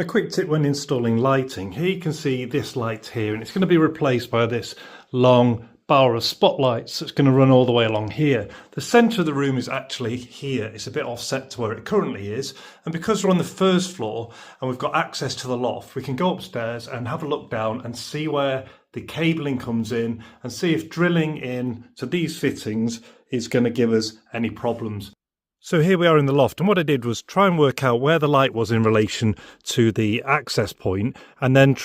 A quick tip when installing lighting. Here you can see this light here, and it's going to be replaced by this long bar of spotlights that's going to run all the way along here. The centre of the room is actually here. It's a bit offset to where it currently is, and because we're on the first floor and we've got access to the loft, we can go upstairs and have a look down and see where the cabling comes in and see if drilling in to these fittings is going to give us any problems. So here we are in the loft, and what I did was try and work out where the light was in relation to the access point, and then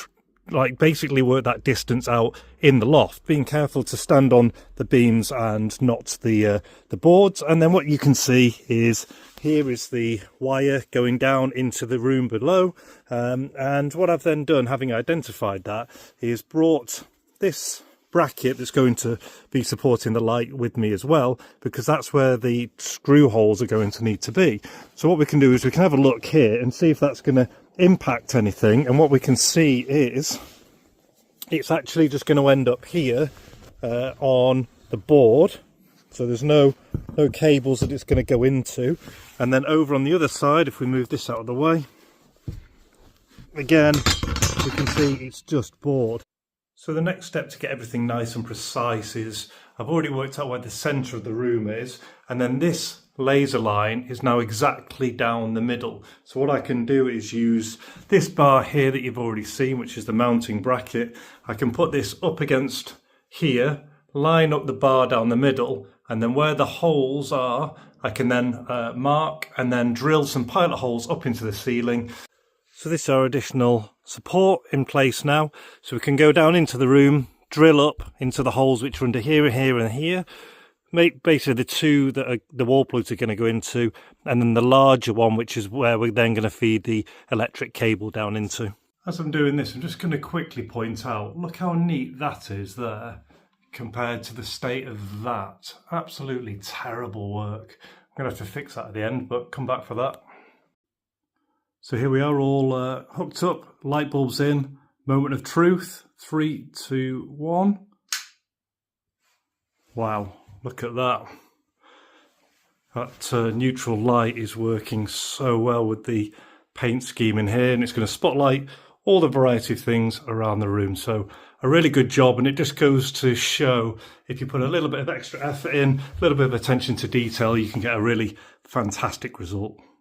basically work that distance out in the loft, being careful to stand on the beams and not the boards. And then what you can see is here is the wire going down into the room below, and what I've then done, having identified that, is brought this bracket that's going to be supporting the light with me as well, because that's where the screw holes are going to need to be. So what we can do is we can have a look here and see if that's going to impact anything, and what we can see is it's actually just going to end up here on the board. So there's no cables that it's going to go into, and then over on the other side, if we move this out of the way, again we can see it's just board. So the next step to get everything nice and precise is I've already worked out where the centre of the room is, and then this laser line is now exactly down the middle. So what I can do is use this bar here that you've already seen, which is the mounting bracket. I can put this up against here, line up the bar down the middle, and then where the holes are, I can then mark and then drill some pilot holes up into the ceiling. So this is our additional support in place now. So we can go down into the room, drill up into the holes which are under here and here and here. Make basically the two that are, the wall plugs are going to go into, and then the larger one, which is where we're then going to feed the electric cable down into. As I'm doing this, I'm just going to quickly point out, look how neat that is there compared to the state of that. Absolutely terrible work. I'm going to have to fix that at the end, but come back for that. So here we are, all hooked up, light bulbs in, moment of truth, 3, 2, 1. Wow, look at that. That neutral light is working so well with the paint scheme in here, and it's going to spotlight all the variety of things around the room. So a really good job, and it just goes to show if you put a little bit of extra effort in, a little bit of attention to detail, you can get a really fantastic result.